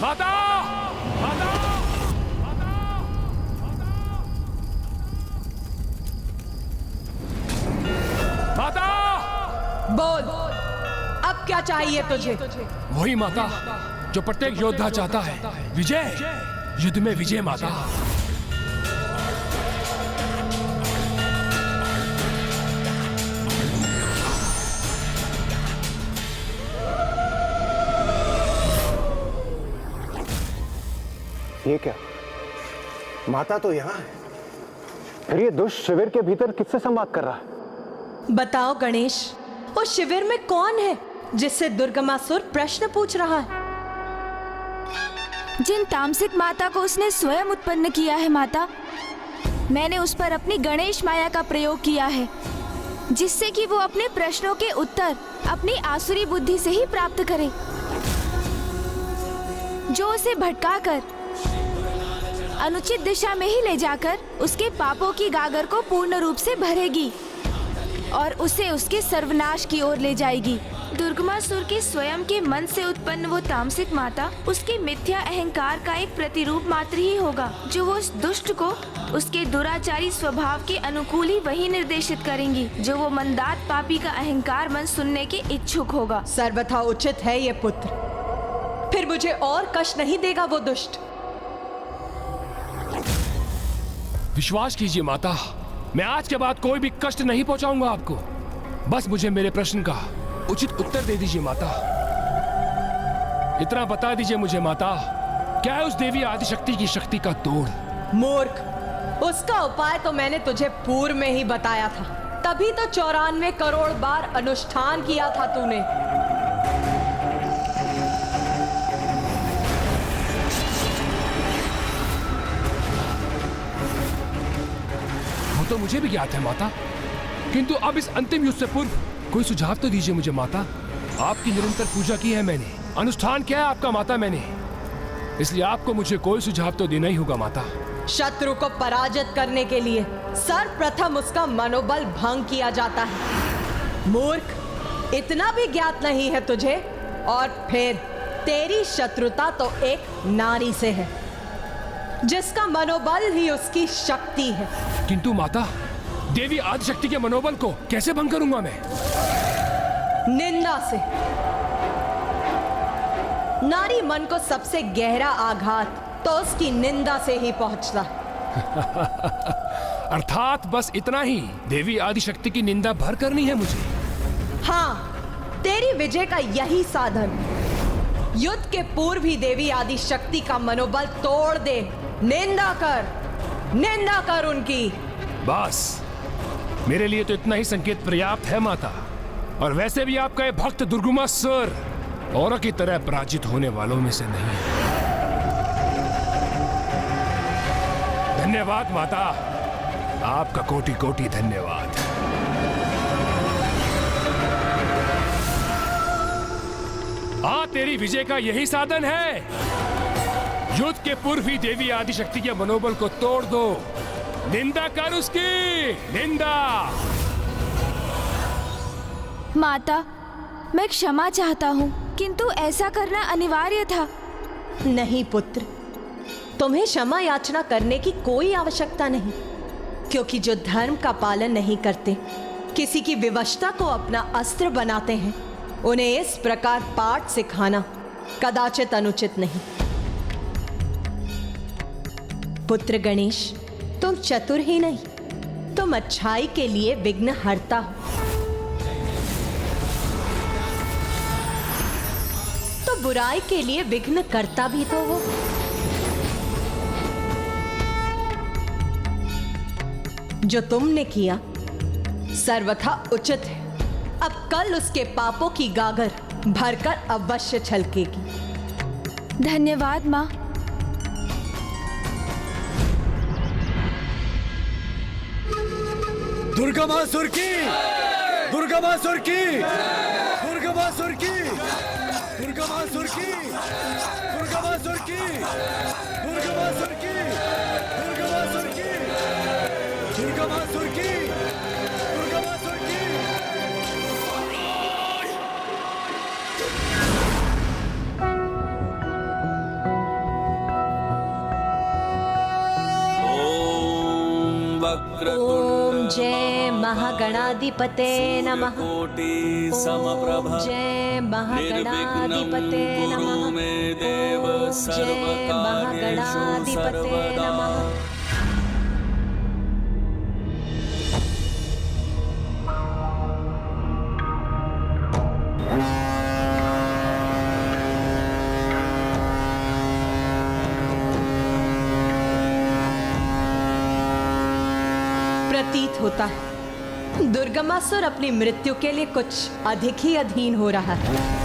माता! माता! माता! बोल, अब क्या चाहिए तुझे? वही माता जो प्रत्येक योद्धा चाहता है, विजय, युद्ध में विजय माता। ये क्या? माता तो यहाँ है, फिर ये दुष्ट शिविर के भीतर किससे संवाद कर रहा है? बताओ गणेश, उस शिविर में कौन है जिससे दुर्गमासुर प्रश्न पूछ रहा है? जिन तामसिक माता को उसने स्वयं उत्पन्न किया है माता, मैंने उस पर अपनी गणेश माया का प्रयोग किया है, जिससे कि वो अपने प्रश्नों के उत्तर अपनी आसुरी बुद्धि से ही प्राप्त करे, जो उसे भटकाकर अनुचित दिशा में ही ले जाकर उसके पापों की गागर को पूर्ण रूप से भरेगी और उसे उसके सर्वनाश की ओर ले जाएगी। दुर्गमासुर के स्वयं के मन से उत्पन्न वो तामसिक माता उसके मिथ्या अहंकार का एक प्रतिरूप मात्र ही होगा, जो वो उस दुष्ट को उसके दुराचारी स्वभाव के अनुकूल ही वही निर्देशित करेंगी, जो वो मंदात पापी का अहंकार मन सुनने के इच्छुक होगा। सर्वथा उचित है ये पुत्र, फिर मुझे और कष्ट नहीं देगा वो दुष्ट। विश्वास कीजिए माता, मैं आज के बाद कोई भी कष्ट नहीं पहुंचाऊंगा आपको। बस मुझे मेरे प्रश्न का उचित उत्तर दे दीजिए माता। इतना बता दीजिए मुझे माता, क्या है उस देवी आदिशक्ति की शक्ति का तोड़? मूर्ख, उसका उपाय तो मैंने तुझे पूर्व में ही बताया था, तभी तो 94 करोड़ बार अनुष्ठान किया था तूने। तो मुझे भी ज्ञात है माता, किंतु अब इस अंतिम युद्ध से पूर्व कोई सुझाव तो दीजिए मुझे माता। आपकी निरंतर पूजा की है मैंने, अनुष्ठान किया है आपका माता मैंने, इसलिए आपको मुझे कोई सुझाव तो देना ही होगा माता। शत्रु को पराजित करने के लिए सर्वप्रथम उसका मनोबल भंग किया जाता है। मूर्ख, इतना भी ज्ञात नहीं है तुझे? और फिर तेरी शत्रुता तो एक नारी से है, जिसका मनोबल ही उसकी शक्ति है। किंतु माता, देवी आदिशक्ति के मनोबल को कैसे भंग करूंगा मैं? निंदा से। नारी मन को सबसे गहरा आघात तो उसकी निंदा से ही पहुंचता। अर्थात बस इतना ही, देवी आदिशक्ति की निंदा भर करनी है मुझे। हाँ, तेरी विजय का यही साधन। युद्ध के पूर्व ही देवी आदिशक्ति का मनोबल तोड़ दे। निंदा कर उनकी। बस मेरे लिए तो इतना ही संकेत पर्याप्त है माता। और वैसे भी आपका ये भक्त दुर्गमासुर औरों की तरह पराजित होने वालों में से नहीं है। धन्यवाद माता, आपका कोटि कोटि धन्यवाद। हाँ, तेरी विजय का यही साधन है। युद्ध के पूर्व ही देवी आदिशक्ति के मनोबल को तोड़ दो। निंदा कर उसकी, निंदा। माता, मैं क्षमा चाहता हूँ, किंतु ऐसा करना अनिवार्य था। नहीं पुत्र, तुम्हें क्षमा याचना करने की कोई आवश्यकता नहीं, क्योंकि जो धर्म का पालन नहीं करते, किसी की विवशता को अपना अस्त्र बनाते हैं, उन्हें इस प्रकार पाठ सिखाना कदाचित अनुचित नहीं। पुत्र गणेश, तुम चतुर ही नहीं, तुम अच्छाई के लिए विघ्न हरता हो। तो बुराई के लिए विघ्न करता भी तो हो। जो तुमने किया सर्वथा उचित है। अब कल उसके पापों की गागर भरकर अवश्य छलकेगी। धन्यवाद माँ। दुर्गमासुर की, दुर्गमासुर की, दुर्गमासुर की, दुर्गमासुर की, दुर्गमासुर की, दुर्गमासुर की, दुर्गमासुर की, दुर्गमासुर की, दुर्गमासुर की। ओम जय महागणाधिपते नमः। कोटि ओम समप्रभ जय महागणाधिपते नमः। गुरु मे देव ओम जय सर्वकार्येषु महागणाधिपते सर्वदा। नमः। प्रतीत होता है दुर्गमासुर अपनी मृत्यु के लिए कुछ अधिक ही अधीन हो रहा है।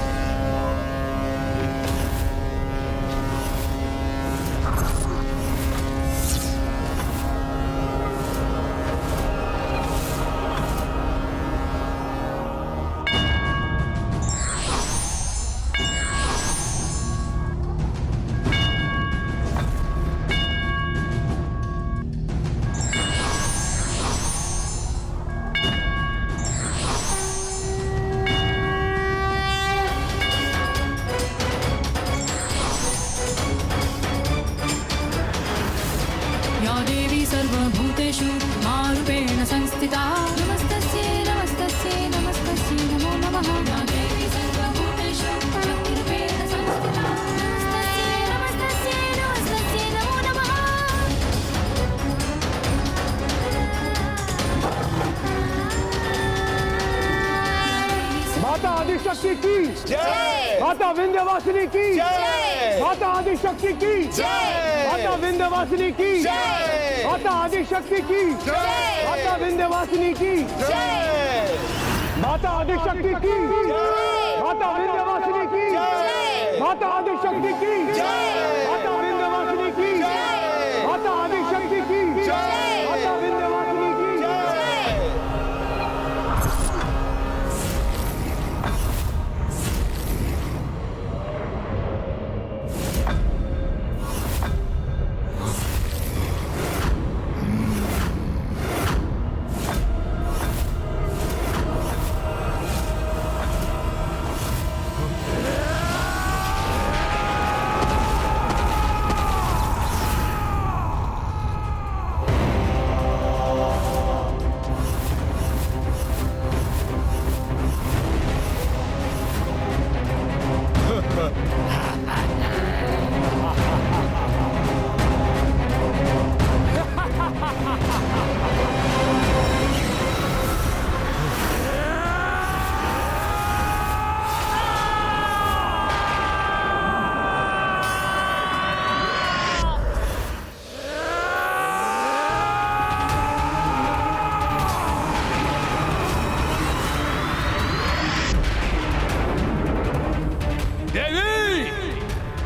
या देवी सर्वभूतेषु मारूपेण संस्थिता नमस्तस्यै नमस्तस्यै नमस्तस्यै नमो नमः। या देवी सर्वभूतेषु शक्तिरूपेण संस्थिता नमस्तस्यै नमस्तस्यै नमस्तस्यै नमो नमः। माता आदिशक्ति की जय। माता विंध्यवासिनी की जय। माता आदिशक्ति की जय। माता विंध्यवासिनी की जय। माता आदिशक्ति की जय। माता विंध्यवासिनी की जय। माता आदिशक्ति की जय। माता विंध्यवासिनी की जय। माता आदिशक्ति की जय। माता विंध्यवासिनी की जय। माता आदिशक्ति की जय। माता विंध्यवासिनी की जय।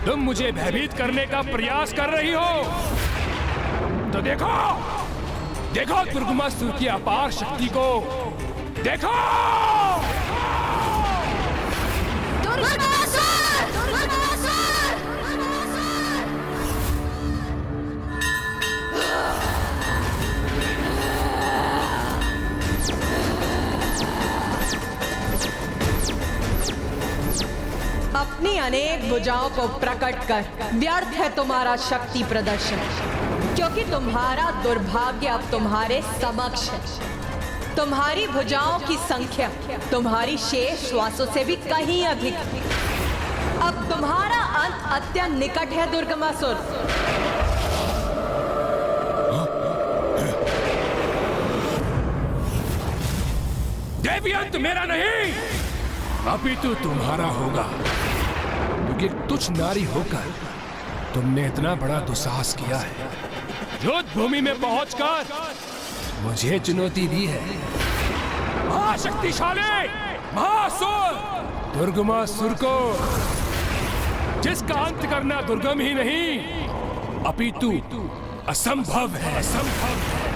तुम मुझे भयभीत करने का प्रयास कर रही हो तो देखो देखो दुर्गमासुर की अपार शक्ति को देखो। अपनी अनेक भुजाओं को प्रकट कर व्यर्थ है तुम्हारा शक्ति प्रदर्शन, क्योंकि तुम्हारा दुर्भाग्य अब तुम्हारे समक्ष है। तुम्हारी भुजाओं की संख्या तुम्हारी शेष श्वासों से भी कहीं अधिक। अब तुम्हारा अंत अत्यंत निकट है दुर्गमासुर। देवी अंत मेरा नहीं अपितु तुम्हारा होगा, क्योंकि तुच्छ नारी होकर तुमने इतना बड़ा दुस्साहस किया है। युद्ध भूमि में पहुंचकर मुझे चुनौती दी है। महाशक्तिशाली महासुर दुर्गमासुर को, जिसका अंत करना दुर्गम ही नहीं अपितु असंभव है। असंभव है।